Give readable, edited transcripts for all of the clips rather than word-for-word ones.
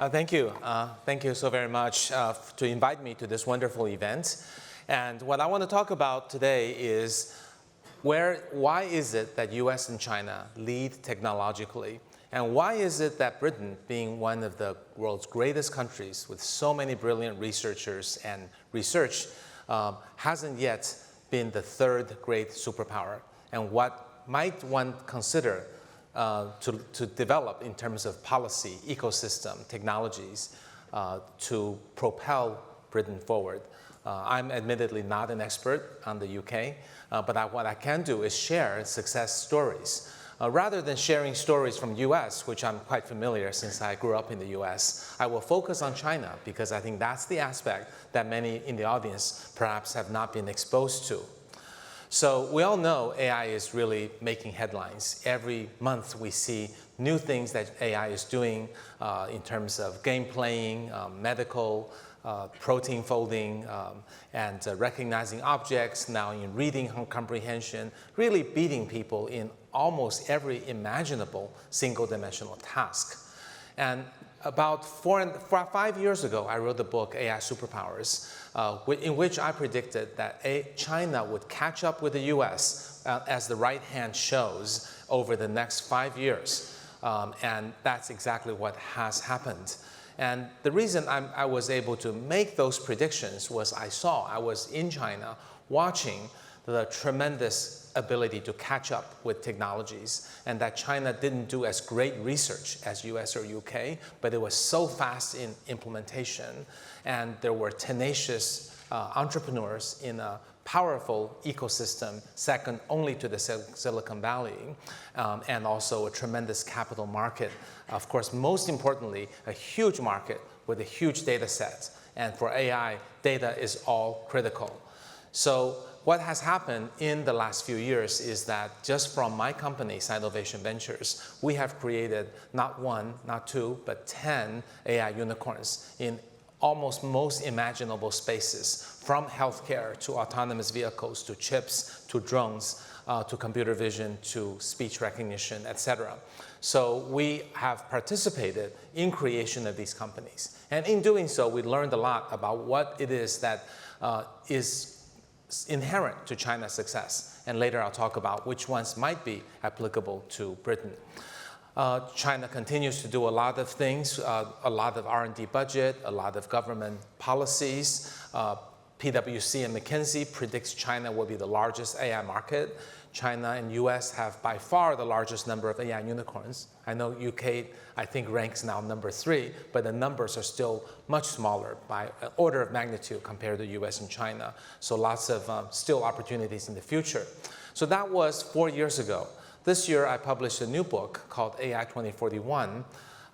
Thank you. Thank you so very much to invite me to this wonderful event. And what I want to talk about today is why is it that US and China lead technologically? And why is it that Britain, being one of the world's greatest countries with so many brilliant researchers and research, hasn't yet been the third great superpower? And what might one consider to develop in terms of policy, ecosystem, technologies to propel Britain forward? I'm admittedly not an expert on the UK, but what I can do is share success stories. Rather than sharing stories from US, which I'm quite familiar since I grew up in the US, I will focus on China because I think that's the aspect that many in the audience perhaps have not been exposed to. So we all know AI is really making headlines. Every month we see new things that AI is doing in terms of game playing, medical, protein folding, and recognizing objects, now in reading comprehension, really beating people in almost every imaginable single-dimensional task. And about 5 years ago, I wrote the book AI Superpowers, in which I predicted that China would catch up with the US as the right hand shows over the next 5 years. And that's exactly what has happened. And the reason I was able to make those predictions was I was in China watching the tremendous ability to catch up with technologies, and that China didn't do as great research as US or UK, but it was so fast in implementation, and there were tenacious entrepreneurs in a powerful ecosystem, second only to the Silicon Valley, and also a tremendous capital market. Of course, most importantly, a huge market with a huge data set. And for AI, data is all critical. So what has happened in the last few years is that just from my company, Sinovation Ventures, we have created not one, not two, but 10 AI unicorns in almost most imaginable spaces, from healthcare to autonomous vehicles to chips to drones to computer vision to speech recognition, et cetera. So we have participated in creation of these companies. And in doing so, we learned a lot about what it is that is inherent to China's success. And later I'll talk about which ones might be applicable to Britain. China continues to do a lot of things, a lot of R&D budget, a lot of government policies. PwC and McKinsey predicts China will be the largest AI market. China and US have by far the largest number of AI unicorns. I know UK, I think, ranks now number 3, but the numbers are still much smaller by an order of magnitude compared to US and China. So lots of still opportunities in the future. So that was 4 years ago. This year, I published a new book called AI 2041.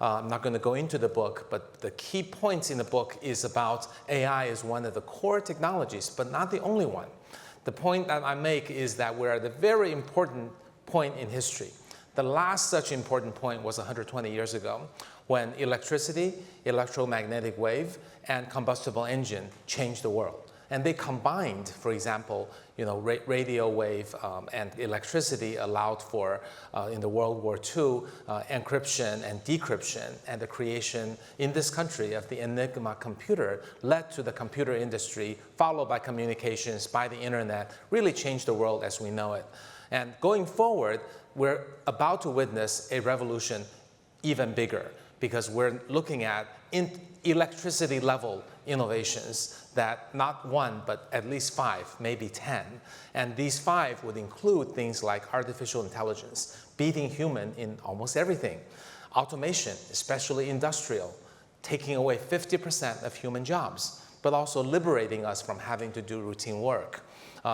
I'm not going to go into the book, but the key points in the book is about AI is one of the core technologies, but not the only one. The point that I make is that we're at a very important point in history. The last such important point was 120 years ago, when electricity, electromagnetic wave, and combustible engine changed the world. And they combined, for example, radio wave and electricity allowed for, in the World War II, encryption and decryption, and the creation in this country of the Enigma computer led to the computer industry, followed by communications, by the internet, really changed the world as we know it. And going forward, we're about to witness a revolution even bigger, because we're looking at electricity level innovations that not one, but at least 5, maybe 10. And these 5 would include things like artificial intelligence, beating human in almost everything. Automation, especially industrial, taking away 50% of human jobs, but also liberating us from having to do routine work.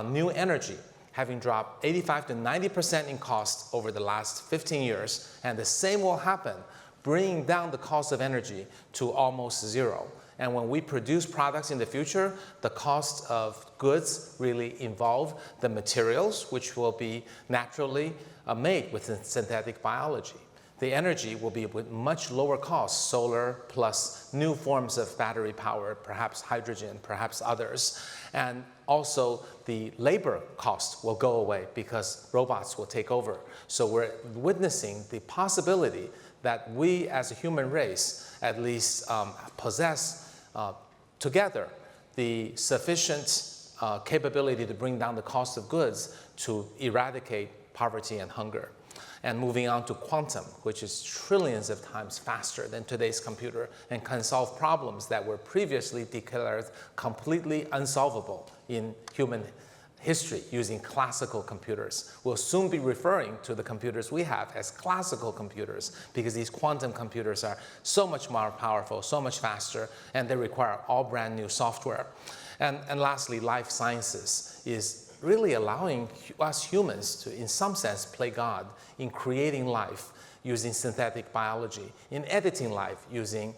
New energy, having dropped 85 to 90% in cost over the last 15 years, and the same will happen, bringing down the cost of energy to almost 0. And when we produce products in the future, the cost of goods really involve the materials, which will be naturally made with synthetic biology. The energy will be with much lower cost, solar plus new forms of battery power, perhaps hydrogen, perhaps others. And also the labor cost will go away because robots will take over. So we're witnessing the possibility that we as a human race at least possess together the sufficient capability to bring down the cost of goods to eradicate poverty and hunger. And moving on to quantum, which is trillions of times faster than today's computer and can solve problems that were previously declared completely unsolvable in human history using classical computers. We'll soon be referring to the computers we have as classical computers because these quantum computers are so much more powerful, so much faster, and they require all brand new software. And lastly, life sciences is really allowing us humans to, in some sense, play God in creating life using synthetic biology, in editing life using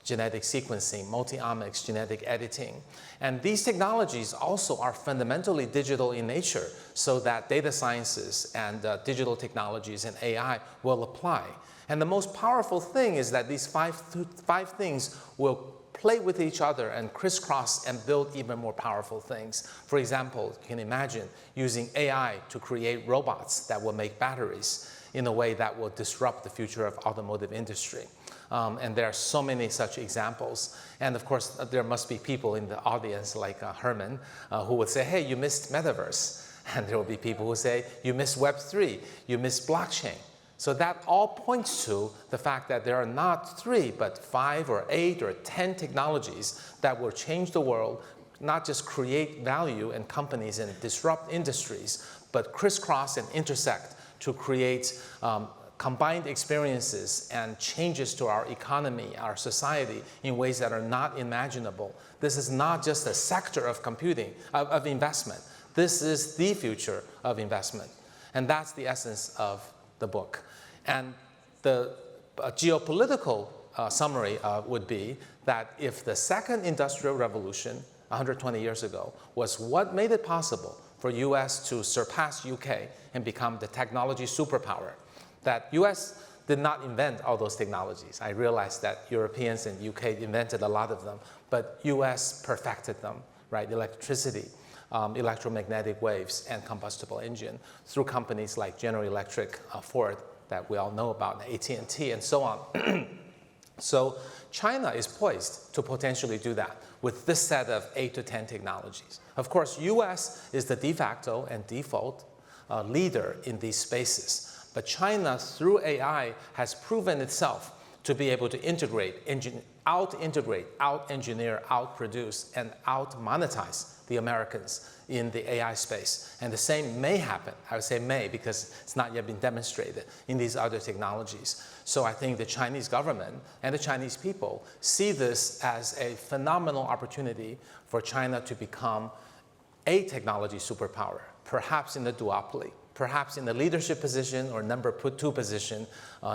genetic sequencing, multi-omics, genetic editing. And these technologies also are fundamentally digital in nature so that data sciences and digital technologies and AI will apply. And the most powerful thing is that these five things will play with each other and crisscross and build even more powerful things. For example, you can imagine using AI to create robots that will make batteries in a way that will disrupt the future of automotive industry. And there are so many such examples. And of course, there must be people in the audience like Herman who would say, hey, you missed metaverse. And there will be people who say, you missed Web3, you missed blockchain. So that all points to the fact that there are not 3, but 5 or 8 or 10 technologies that will change the world, not just create value in companies and disrupt industries, but crisscross and intersect to create combined experiences and changes to our economy, our society, in ways that are not imaginable. This is not just a sector of computing, of investment. This is the future of investment. And that's the essence of the book. And the geopolitical summary would be that if the second industrial revolution 120 years ago was what made it possible for US to surpass UK and become the technology superpower, that US did not invent all those technologies. I realize that Europeans and UK invented a lot of them, but US perfected them, right? Electricity, electromagnetic waves, and combustible engine through companies like General Electric, Ford, that we all know about, AT&T, and so on. So China is poised to potentially do that with this set of 8 to 10 technologies. Of course, US is the de facto and default leader in these spaces. But China, through AI, has proven itself to be able to integrate, out-integrate, out-engineer, out-produce, and out-monetize the Americans in the AI space. And the same may happen, I would say may because it's not yet been demonstrated, in these other technologies. So I think the Chinese government and the Chinese people see this as a phenomenal opportunity for China to become a technology superpower, perhaps in the duopoly, perhaps in the leadership position or number 2 position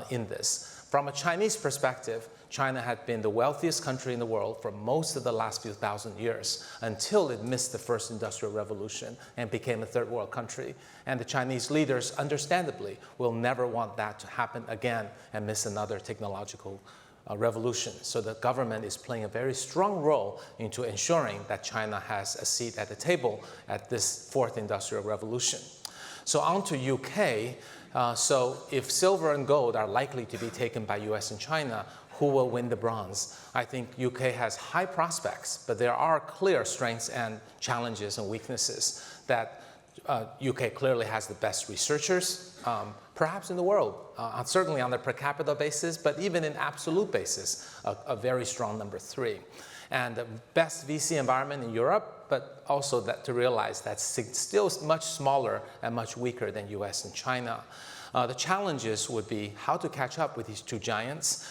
in this. From a Chinese perspective, China had been the wealthiest country in the world for most of the last few thousand years until it missed the first industrial revolution and became a third world country. And the Chinese leaders, understandably, will never want that to happen again and miss another technological revolution. So the government is playing a very strong role into ensuring that China has a seat at the table at this 4th industrial revolution. So on to UK. So if silver and gold are likely to be taken by US and China, who will win the bronze? I think UK has high prospects, but there are clear strengths and challenges and weaknesses that UK clearly has the best researchers, perhaps in the world, certainly on a per capita basis, but even in absolute basis, a very strong number 3. And the best VC environment in Europe, but also that to realize that's still much smaller and much weaker than US and China. The challenges would be how to catch up with these 2 giants.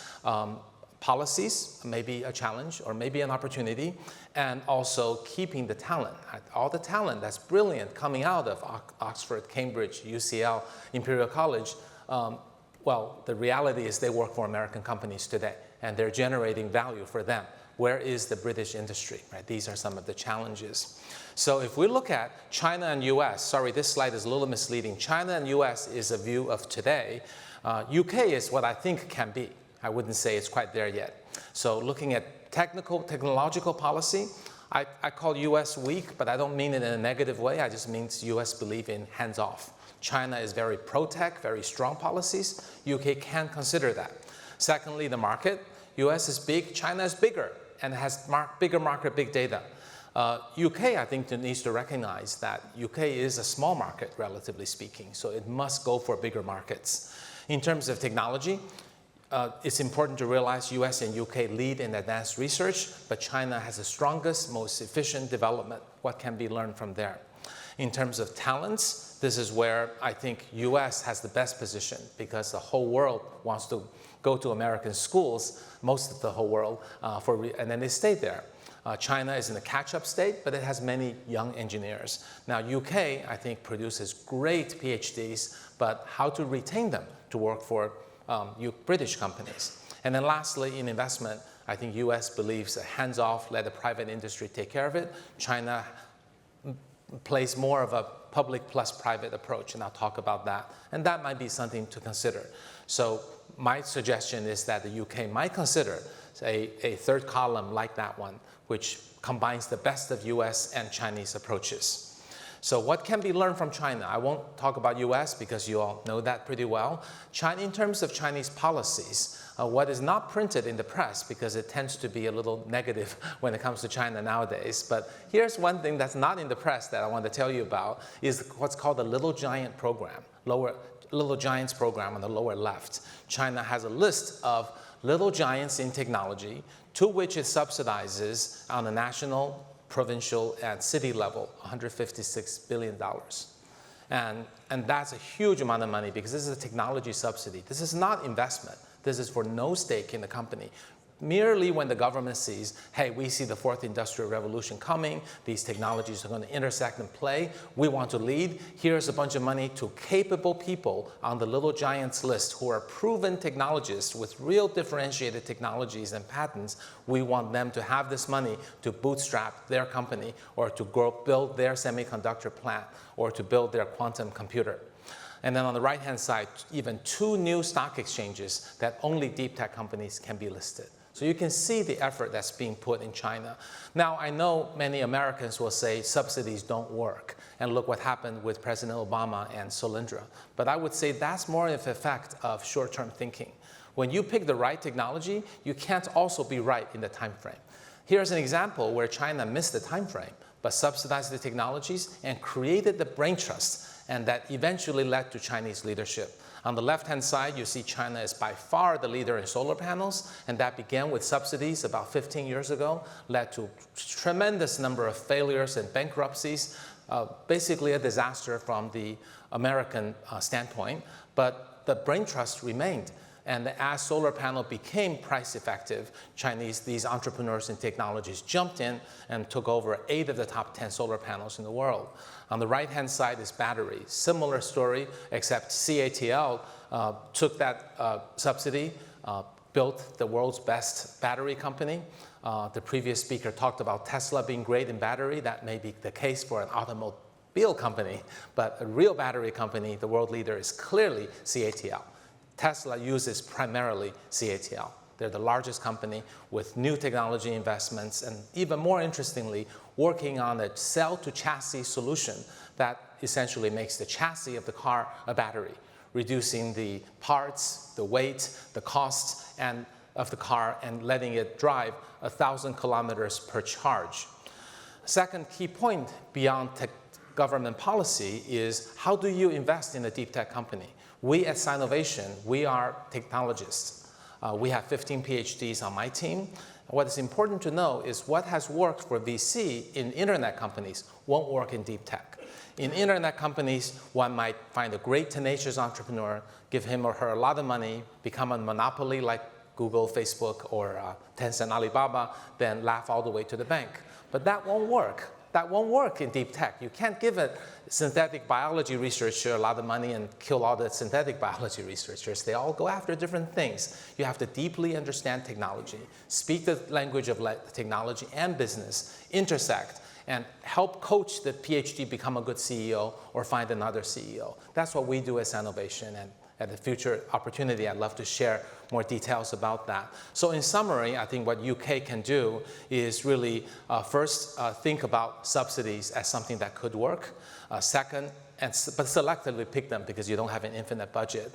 Policies may be a challenge or maybe an opportunity, and also keeping the talent. All the talent that's brilliant coming out of Oxford, Cambridge, UCL, Imperial College, well, the reality is they work for American companies today, and they're generating value for them. Where is the British industry, right? These are some of the challenges. So if we look at China and US, sorry, this slide is a little misleading. China and US is a view of today. UK is what I think can be. I wouldn't say it's quite there yet. So looking at technological policy, I call US weak, but I don't mean it in a negative way. I just mean US believe in hands-off. China is very pro-tech, very strong policies. UK can consider that. Secondly, the market. US is big, China is bigger, and has bigger market, big data. UK, I think, needs to recognize that UK is a small market, relatively speaking, so it must go for bigger markets. In terms of technology, it's important to realize US and UK lead in advanced research, but China has the strongest, most efficient development. What can be learned from there? In terms of talents, this is where I think US has the best position because the whole world wants to go to American schools, most of the whole world, and then they stay there. China is in a catch-up state, but it has many young engineers. Now, UK, I think, produces great PhDs, but how to retain them to work for British companies. And then lastly, in investment, I think US believes that hands-off, let the private industry take care of it. China plays more of a public plus private approach, and I'll talk about that. And that might be something to consider. So my suggestion is that the UK might consider a third column like that one, which combines the best of US and Chinese approaches. So what can be learned from China? I won't talk about US because you all know that pretty well. China, in terms of Chinese policies, what is not printed in the press, because it tends to be a little negative when it comes to China nowadays, but here's one thing that's not in the press that I want to tell you about, is what's called the Little Giant program, Little Giants program on the lower left. China has a list of little giants in technology to which it subsidizes on the national, provincial, and city level, $156 billion. And that's a huge amount of money because this is a technology subsidy. This is not investment. This is for no stake in the company. Merely when the government sees, hey, we see the fourth industrial revolution coming, these technologies are going to intersect and play, we want to lead, here's a bunch of money to capable people on the Little Giants list who are proven technologists with real differentiated technologies and patents. We want them to have this money to bootstrap their company or to build their semiconductor plant or to build their quantum computer. And then on the right-hand side, even 2 new stock exchanges that only deep tech companies can be listed. So you can see the effort that's being put in China. Now, I know many Americans will say subsidies don't work. And look what happened with President Obama and Solyndra. But I would say that's more of an effect of short-term thinking. When you pick the right technology, you can't also be right in the time frame. Here's an example where China missed the time frame, but subsidized the technologies and created the brain trust, and that eventually led to Chinese leadership. On the left-hand side, you see China is by far the leader in solar panels, and that began with subsidies about 15 years ago, led to tremendous number of failures and bankruptcies, basically a disaster from the American standpoint, but the brain trust remained. And as solar panel became price effective, these entrepreneurs and technologies jumped in and took over 8 of the top 10 solar panels in the world. On the right-hand side is battery. Similar story, except CATL took that subsidy, built the world's best battery company. The previous speaker talked about Tesla being great in battery. That may be the case for an automobile company, but a real battery company, the world leader is clearly CATL. Tesla uses primarily CATL. They're the largest company with new technology investments and, even more interestingly, working on a cell-to-chassis solution that essentially makes the chassis of the car a battery, reducing the parts, the weight, the costs of the car, and letting it drive 1,000 kilometers per charge. Second key point beyond government policy is how do you invest in a deep tech company? We at Sinovation, we are technologists. We have 15 PhDs on my team. What is important to know is what has worked for VC in internet companies won't work in deep tech. In internet companies, one might find a great tenacious entrepreneur, give him or her a lot of money, become a monopoly like Google, Facebook, or Tencent, Alibaba, then laugh all the way to the bank. But that won't work. That won't work in deep tech. You can't give a synthetic biology researcher a lot of money and kill all the synthetic biology researchers. They all go after different things. You have to deeply understand technology, speak the language of technology and business, intersect, and help coach the PhD become a good CEO or find another CEO. That's what we do at Sinovation, and at a future opportunity, I'd love to share more details about that. So in summary, I think what UK can do is really first think about subsidies as something that could work. Second, but selectively pick them because you don't have an infinite budget.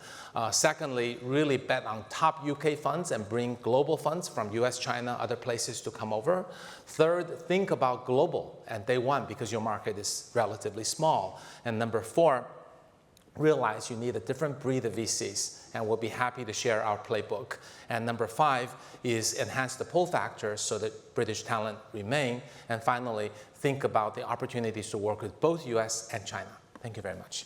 Secondly, really bet on top UK funds and bring global funds from US, China, other places to come over. Third, think about global and day one because your market is relatively small. And number four, realize you need a different breed of VCs, and we'll be happy to share our playbook. And number five is enhance the pull factor so that British talent remain. And finally, think about the opportunities to work with both US and China. Thank you very much.